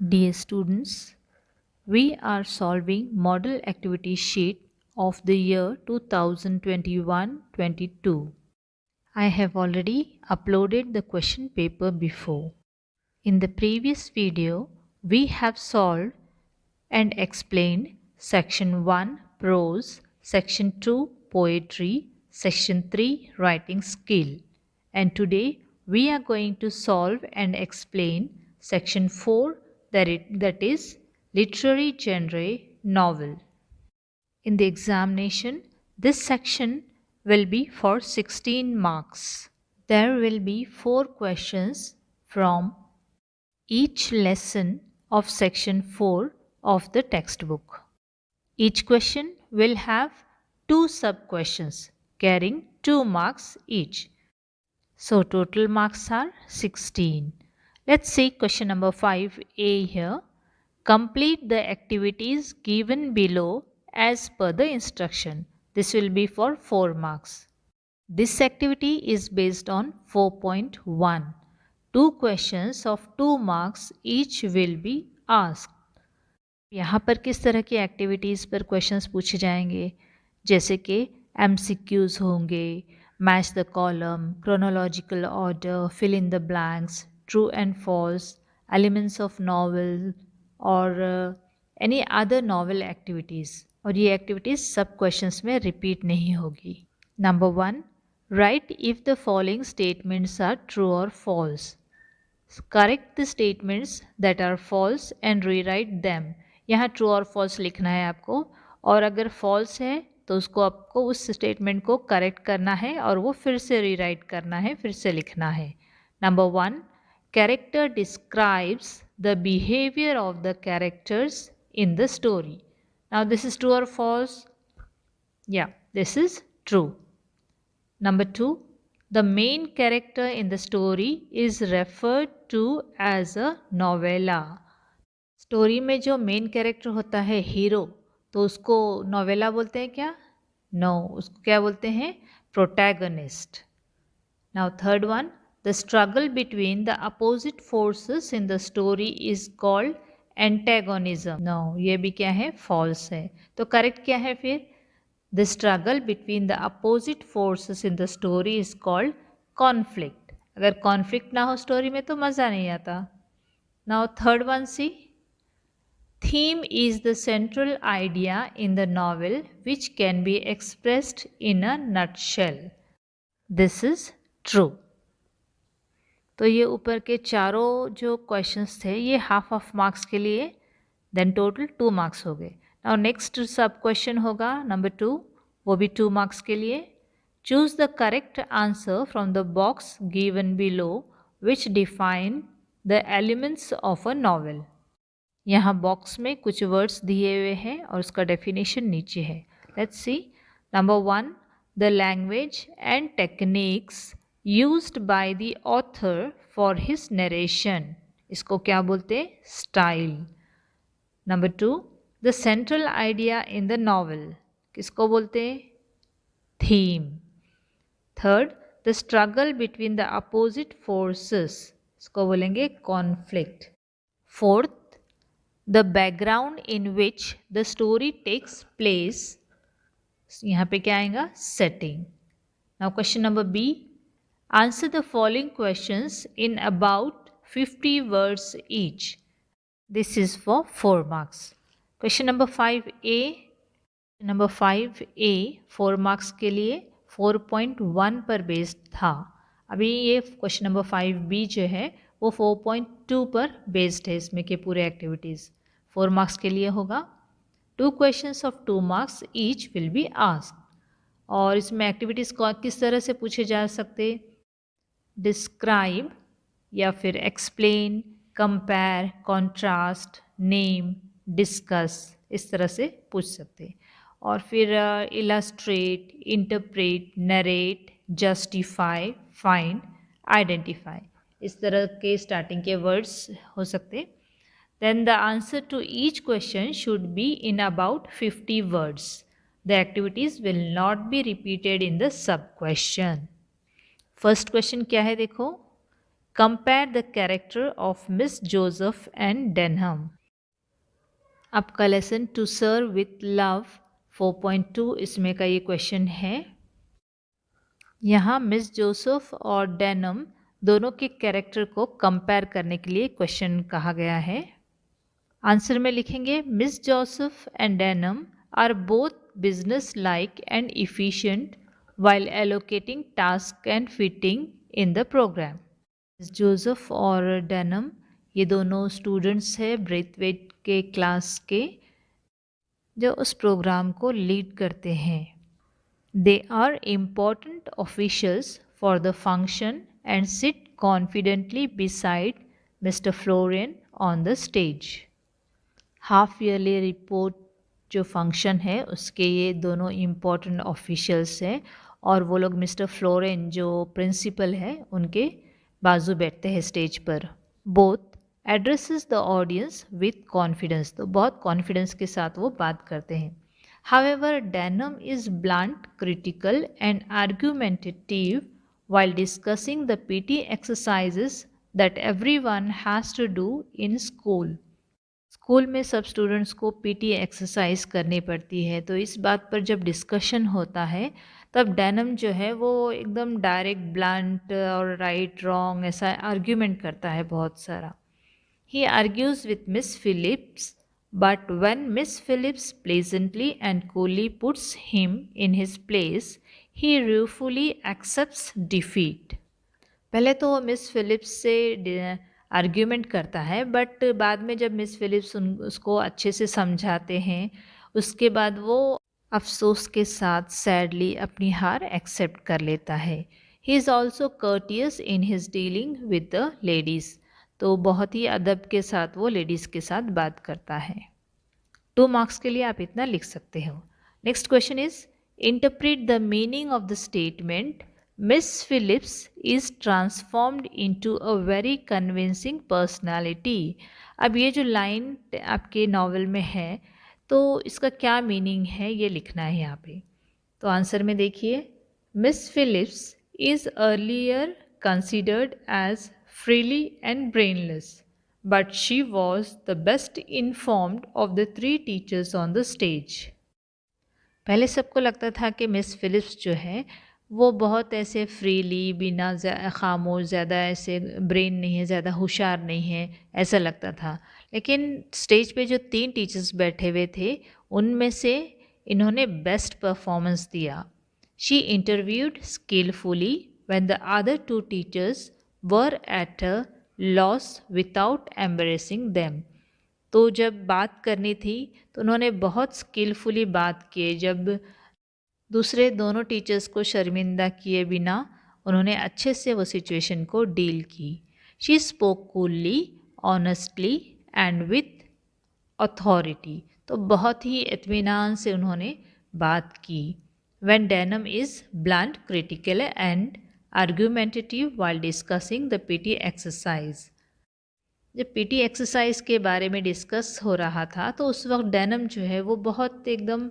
Dear students, we are solving model activity sheet of the year 2021-22. I have already uploaded the question paper before. In the previous video, we have solved and explained section 1 prose, section 2 poetry, section 3 writing skill. And today we are going to solve and explain section 4 that is literary genre novel. In the examination, this section will be for 16 marks. There will be 4 questions from each lesson of section 4 of the textbook. Each question will have 2 sub-questions carrying 2 marks each. So total marks are 16. Let's see question number 5a here. Complete the activities given below as per the instruction. This will be for 4 marks. This activity is based on 4.1. 2 questions of 2 marks each will be asked. यहाँ पर किस तरह की activities पर questions पूछे जाएंगे, जैसे कि MCQs होंगे, match the column, chronological order, fill in the blanks, true and false, elements of novel और एनी अदर नॉवल एक्टिविटीज़. और ये एक्टिविटीज़ सब क्वेश्चंस में रिपीट नहीं होगी. Number 1, write if the following statements are true और false. Correct the statements that are false and rewrite them. यहाँ true और फॉल्स लिखना है आपको, और अगर फॉल्स है तो उसको आपको उस स्टेटमेंट को करेक्ट करना है और वो फिर से रीराइट करना है, फिर से लिखना है. Number 1, character describes the behaviour of the characters in the story. Now this is true और फॉल्स? या, this is true. Number 2, the main character in the story is referred to as a novella. Story में जो main character होता है hero, तो उसको novella बोलते हैं क्या? नो, उसको क्या बोलते हैं? Protagonist. Now third one, the struggle between the opposite forces in the story is called antagonism. No, ये भी क्या है? फॉल्स है. तो करेक्ट क्या है फिर? The struggle between the opposite forces in the story is called conflict. अगर conflict ना हो story में तो मज़ा नहीं आता. Now third one, see. Theme is the central idea in the novel which can be expressed in a nutshell. This is true. तो ये ऊपर के चारों जो questions थे ये हाफ ऑफ मार्क्स के लिए, then total 2 मार्क्स हो गए. नाउ नेक्स्ट सब क्वेश्चन होगा नंबर 2, वो भी 2 मार्क्स के लिए. Choose the correct answer from the box given below which define the elements of a novel. यहाँ बॉक्स में कुछ वर्ड्स दिए हुए हैं और उसका डेफिनेशन नीचे है. Let's see. Number 1, the language and techniques used by the author for his narration. इसको क्या बोलते हैं? Style. Number 2, the central idea in the novel. किसको बोलते हैं? Theme. Third, the struggle between the opposite forces. इसको बोलेंगे conflict. Fourth, the background in which the story takes place. यहाँ पे क्या आएगा? Setting. Now question number B, answer the following questions in about 50 words each. This is for 4 marks. Question number 5A. Number 5A 4 marks के लिए 4.1 पर based था. अभी ये क्वेश्चन नंबर 5B जो है वो 4.2 पर बेस्ड है. इसमें के पूरे एक्टिविटीज़ 4 मार्क्स के लिए होगा. 2 questions of 2 marks each will be asked. और इसमें एक्टिविटीज़ को किस तरह से पूछे जा सकते? डिस्क्राइब या फिर explain, compare, contrast, name, discuss, इस तरह से पूछ सकते हैं. और फिर illustrate, interpret, narrate, justify, find, identify, इस तरह के स्टार्टिंग के वर्ड्स हो सकते. Then the answer to each question should be in about 50 words. The activities will not be repeated in the sub question. First question क्या है देखो. Compare the character of Miss Joseph and Denham. आपका lesson to serve with love 4.2 इसमें का ये question है। यहाँ miss Joseph और डेनहम दोनों के कैरेक्टर को कंपेयर करने के लिए क्वेश्चन कहा गया है। आंसर में लिखेंगे Miss Joseph and Denham are both businesslike and efficient while allocating task and fitting in the program। Joseph और डेनहम ये दोनों स्टूडेंट्स हैं ब्रेथवेट के क्लास के जो उस प्रोग्राम को लीड करते हैं। They are important officials for the function and sit confidently beside mister Florence on the stage. Half yearly report जो फंक्शन है उसके ये दोनों इम्पॉर्टेंट ऑफिशियल्स हैं और वो लोग मिस्टर फ्लोरेन जो प्रिंसिपल है उनके बाजू बैठते हैं स्टेज पर। Both addresses the audience with confidence, तो बहुत कॉन्फिडेंस के साथ वो बात करते हैं। However Denham is blunt, critical and argumentative while discussing the PT exercises that everyone has to do in school। School में सब स्टूडेंट्स को पीटी एक्सरसाइज करनी पड़ती है, तो इस बात पर जब डिस्कशन होता है तब डेनहम जो है वो एकदम डायरेक्ट, ब्लंट और राइट रॉन्ग ऐसा आर्ग्यूमेंट करता है बहुत सारा। He argues with miss Phillips, but when miss Phillips pleasantly and coolly puts him in his place he ruefully accepts defeat. पहले तो वो मिस फिलिप्स से आर्ग्यूमेंट करता है, बट बाद में जब मिस फिलिप्स उसको अच्छे से समझाते हैं उसके बाद वो अफसोस के साथ सैडली अपनी हार एक्सेप्ट कर लेता है। He is also courteous in his dealing with the ladies, तो बहुत ही अदब के साथ वो लेडीज़ के साथ बात करता है। 2 मार्क्स के लिए आप इतना लिख सकते हो। Next question is interpret the meaning of the statement Miss Phillips is transformed into a very convincing personality। अब ये जो लाइन आपके नॉवल में है तो इसका क्या मीनिंग है ये लिखना है यहाँ पे। तो आंसर में देखिए, Miss Phillips is earlier considered as freely and brainless, but she was the best informed of the 3 teachers on the stage. पहले सबको लगता था कि मिस फिलिप्स जो है वो बहुत ऐसे फ्रीली, बिना खामोश, ज़्यादा ऐसे ब्रेन नहीं है, ज़्यादा होशियार नहीं है, ऐसा लगता था। लेकिन स्टेज पे जो 3 टीचर्स बैठे हुए थे उनमें से इन्होंने बेस्ट परफॉर्मेंस दिया। She interviewed skilfully when the other 2 teachers were at a loss without embarrassing them. तो जब बात करनी थी तो उन्होंने बहुत स्किलफुली बात किए, जब दूसरे दोनों टीचर्स को शर्मिंदा किए बिना उन्होंने अच्छे से वो सिचुएशन को डील की। She spoke coolly, honestly and with authority, तो बहुत ही इत्मीनान से उन्होंने बात की। When Denham is blunt, critical and argumentative while discussing the PT exercise. जब पीटी एक्सरसाइज के बारे में डिस्कस हो रहा था तो उस वक्त डेनहम जो है वो बहुत एकदम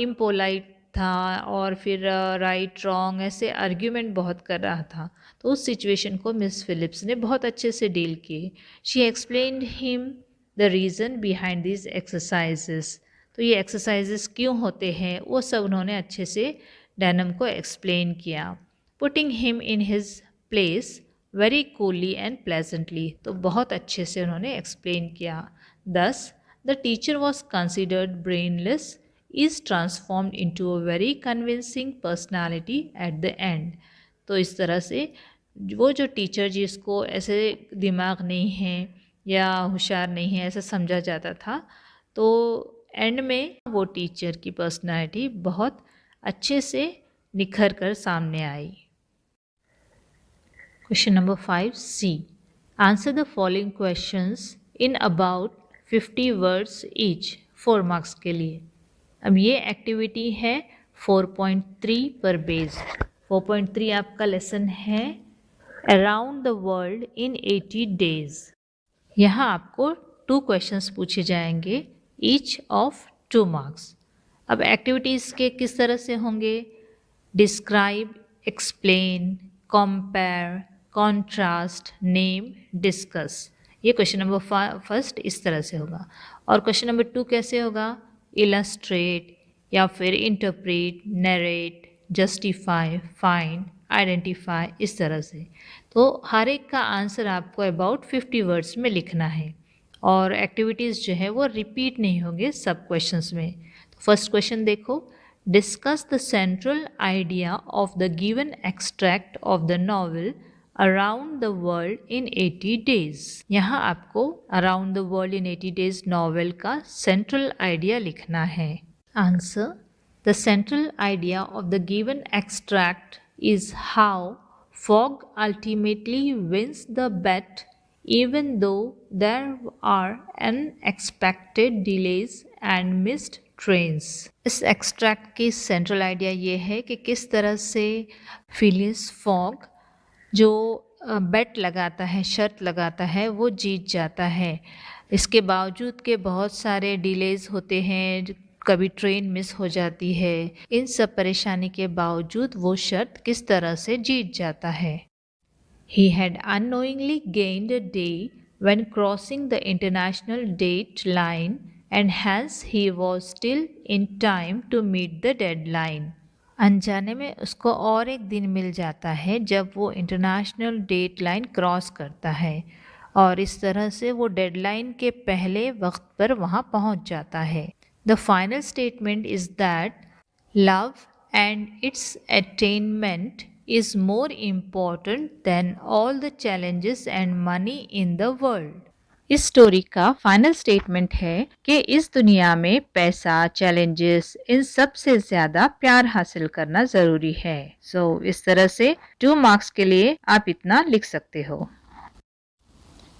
इम्पोलाइट था और फिर राइट रॉन्ग ऐसे आर्ग्यूमेंट बहुत कर रहा था। तो उस सिचुएशन को मिस फिलिप्स ने बहुत अच्छे से डील की। She explained him the reason behind this exercises, तो ये एक्सरसाइजेस क्यों होते हैं वो सब उन्होंने अच्छे से डेनहम को एक्सप्लेन किया। Putting him in his place very coolie and pleasantly, तो बहुत अच्छे से उन्होंने एक्सप्लेन किया। दस the teacher was considered brainless is transformed into a very convincing personality at the end। तो इस तरह से वो जो टीचर जिसको ऐसे दिमाग नहीं है या होशियार नहीं है ऐसा समझा जाता था, तो एंड में वो टीचर की पर्सनालिटी बहुत अच्छे से निखर कर सामने आई। Question number 5C, answer the following questions in about 50 words each, 4 marks के लिए। अब ये एक्टिविटी है 4.3 पर बेस्ड। 4.3 आपका लेसन है around the world in 80 days. यहाँ आपको 2 क्वेश्चंस पूछे जाएंगे, ईच ऑफ 2 मार्क्स। अब एक्टिविटीज़ के किस तरह से होंगे, describe, explain, compare, contrast, name, discuss. ये क्वेश्चन नंबर फर्स्ट इस तरह से होगा। और क्वेश्चन नंबर 2 कैसे होगा? इलस्ट्रेट या फिर interpret, narrate, justify, find, identify, इस तरह से। तो हर एक का आंसर आपको अबाउट 50 वर्ड्स में लिखना है और एक्टिविटीज़ जो है वो रिपीट नहीं होंगे सब क्वेश्चंस में। तो फर्स्ट क्वेश्चन देखो, discuss the central idea of the given extract of the novel around the world in 80 days. यहाँ आपको around the world in 80 days novel का सेंट्रल आइडिया लिखना है। Answer, the central idea of the given extract is how Fogg ultimately wins the bet even though there are unexpected delays and missed trains। इस extract की central idea ये है कि किस तरह से फिलिस फॉग जो बेट लगाता है, शर्त लगाता है, वो जीत जाता है। इसके बावजूद के बहुत सारे डिलेज होते हैं, कभी ट्रेन मिस हो जाती है, इन सब परेशानी के बावजूद वो शर्त किस तरह से जीत जाता है। He had unknowingly gained a day when crossing the international date line and hence he was still in time to meet the deadline। अनजाने में उसको और एक दिन मिल जाता है जब वो इंटरनेशनल डेट लाइन क्रॉस करता है और इस तरह से वो डेडलाइन के पहले वक्त पर वहाँ पहुँच जाता है। The final statement is that love and its attainment is more important than all the challenges and money in the world। इस स्टोरी का फाइनल स्टेटमेंट है कि इस दुनिया में पैसा, चैलेंजेस, इन सब से ज़्यादा प्यार हासिल करना ज़रूरी है। इस तरह से 2 मार्क्स के लिए आप इतना लिख सकते हो।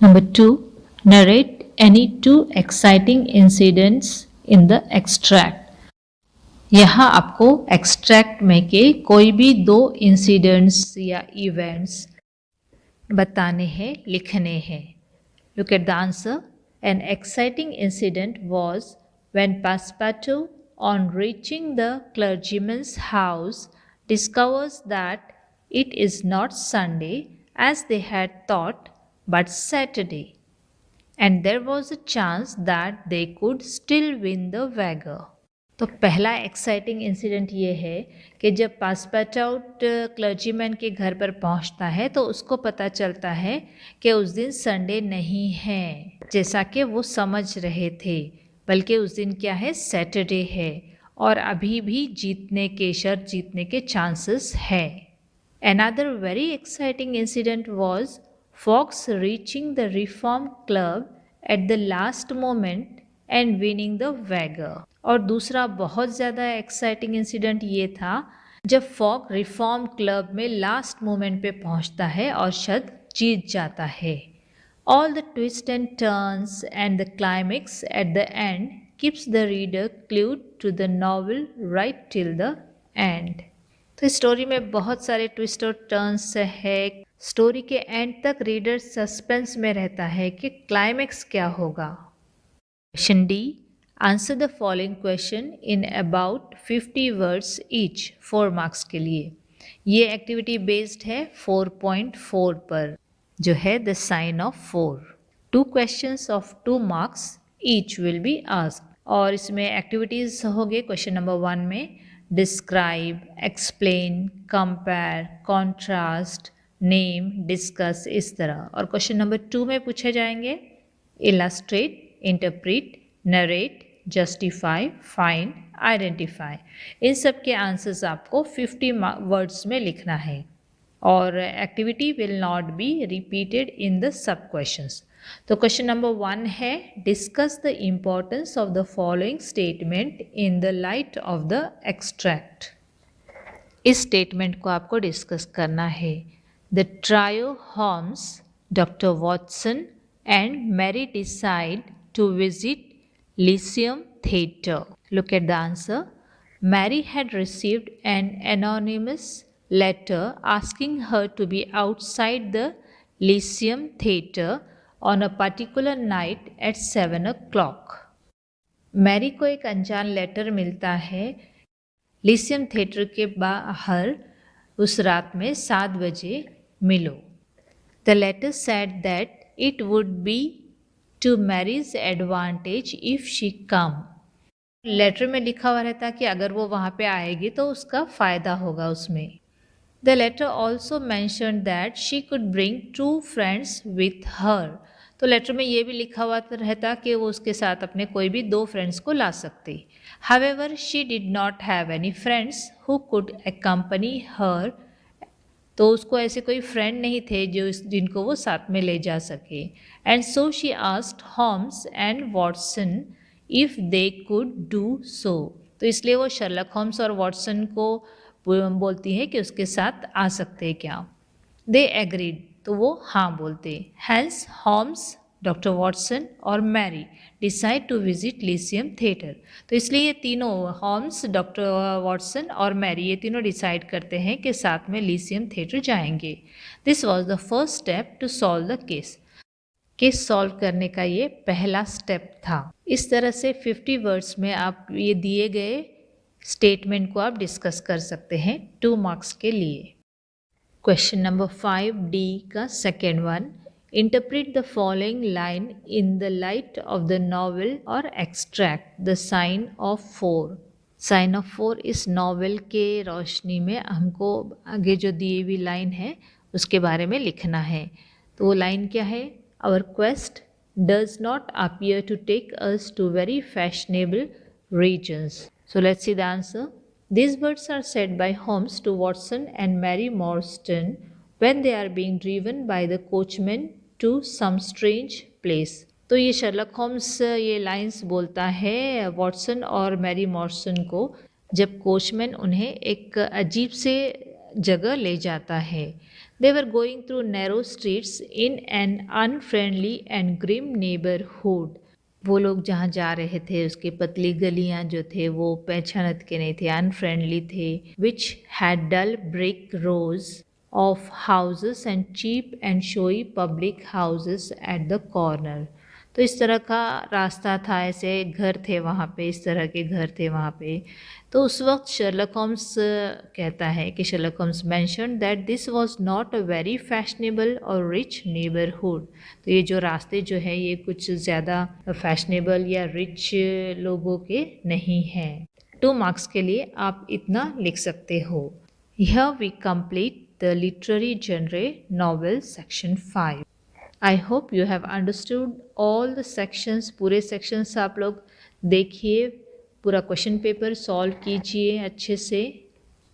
Number 2, narrate any 2 exciting incidents in the extract. यहाँ आपको एक्सट्रैक्ट में के कोई भी 2 इंसिडेंट्स या इवेंट्स बताने हैं, लिखने हैं। Look at the answer. An exciting incident was when Passepartout, on reaching the clergyman's house, discovers that it is not Sunday as they had thought, but Saturday, and there was a chance that they could still win the wager। तो पहला exciting incident ये है कि जब पासपाटाउट clergyman के घर पर पहुंचता है तो उसको पता चलता है कि उस दिन संडे नहीं है जैसा कि वो समझ रहे थे, बल्कि उस दिन क्या है, सैटरडे है और अभी भी शर्त जीतने के चांसेस है। Another very exciting incident was Fox reaching the Reform Club at the last moment and winning the wager। और दूसरा बहुत ज़्यादा एक्साइटिंग इंसिडेंट ये था जब फॉग रिफॉर्म क्लब में लास्ट मोमेंट पे पहुंचता है और शर्त जीत जाता है। All the twist and turns and the climax at the end keeps the reader glued to the novel right till the end. तो स्टोरी में बहुत सारे ट्विस्ट और टर्न्स है। स्टोरी के एंड तक रीडर सस्पेंस में रहता है कि क्लाइमेक्स क्या होगा। Question D, answer the following question in about 50 words each, 4 marks के लिए। ये एक्टिविटी बेस्ड है 4.4 पर, जो है the sign of 4। 2 questions of 2 marks each will be asked. और इसमें एक्टिविटीज़ होंगे। क्वेश्चन नंबर 1 में describe, explain, compare, contrast, name, discuss, इस तरह। और क्वेश्चन नंबर 2 में पूछे जाएंगे illustrate, interpret, narrate, justify, find, identify. इन सब के आंसर्स आपको 50 वर्ड्स में लिखना है और activity will not be repeated in the sub questions. तो क्वेश्चन नंबर 1 है discuss the importance of the following statement in the light of the extract. इस स्टेटमेंट को आपको डिस्कस करना है। The trio Holmes, doctor Watson and Mary decide to visit Lyceum Theatre। Look at the answer. Mary had received an anonymous letter asking her to be outside the Lyceum Theatre on a particular night at 7 o'clock। Mary को एक अनजान letter मिलता है लिसियम theatre के बाहर उस रात में 7 बजे मिलो। The letter said that it would be to Mary's advantage if she come. Letter में लिखा हुआ रहता कि अगर वो वहाँ पे आएगी तो उसका फ़ायदा होगा उसमें. The letter also mentioned that she could bring two friends with her. तो लेटर में ये भी लिखा हुआ रहता कि वो उसके साथ अपने कोई भी दो फ्रेंड्स को ला सकती. However, she did not have any friends who could accompany her. तो उसको ऐसे कोई फ्रेंड नहीं थे जिनको वो साथ में ले जा सके. And so she asked homes and Watson if they could do so. तो इसलिए वो शर्लक होम्स और वॉटसन को बोलती है कि उसके साथ आ सकते हैं क्या. They agreed. तो वो हाँ बोलते. हैंस होम्स, डॉक्टर वॉटसन और Mary decide to visit Lyceum Theatre. तो इसलिए ये तीनों, होम्स, डॉक्टर वॉटसन और मैरी, ये तीनों डिसाइड करते हैं कि साथ में लिसियम थिएटर जाएंगे. This was the first step to solve the case. Case solve करने का ये पहला स्टेप था. इस तरह से 50 वर्ड्स में आप ये दिए गए स्टेटमेंट को आप डिस्कस कर सकते हैं 2 मार्क्स के लिए. क्वेश्चन नंबर 5D का second one. Interpret the following line in the light of the novel or extract the sign of 4. Sign of 4 इस नॉवल के रोशनी में हमको आगे जो दी हुई लाइन है उसके बारे में लिखना है. तो वो लाइन क्या है? Our quest does not appear to take us to very fashionable regions. So let's see the answer. These words are said by Holmes to Watson and Mary Morstan when they are being driven by the coachman to some strange place. तो ये Sherlock Holmes ये lines बोलता है Watson और Mary Morrison को जब coachman उन्हें एक अजीब से जगह ले जाता है. They were going through narrow streets in an unfriendly and grim neighborhood. वो लोग जहाँ जा रहे थे उसके पतली गलियाँ जो थे वो पहचानत के नहीं थे, अनफ्रेंडली थे. Which had dull brick rows of houses and cheap and showy public houses at the corner. तो इस तरह का रास्ता था, ऐसे घर थे वहाँ पे, इस तरह के घर थे वहाँ पे. तो उस वक्त शर्लक होम्स कहता है कि Sherlock Holmes mentioned that this was not a very fashionable or rich neighborhood. तो ये जो रास्ते जो है ये कुछ ज़्यादा फैशनेबल या रिच लोगों के नहीं हैं. 2 मार्क्स के लिए आप इतना लिख सकते हो. Here we complete the literary genre novel section 5. I hope you have understood all the sections. पूरे sections आप लोग देखिए, पूरा क्वेश्चन पेपर सॉल्व कीजिए, अच्छे से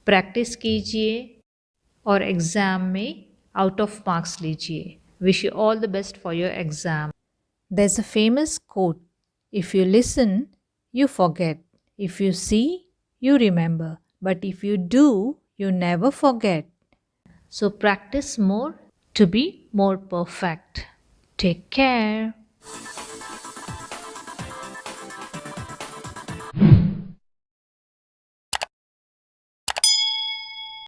प्रैक्टिस कीजिए और एग्ज़ाम में आउट ऑफ मार्क्स लीजिए. Wish you all the best for your exam. There's a famous quote, if you listen, you forget. If you see, you remember. But if you do, you never forget. So practice more to be more perfect. Take care.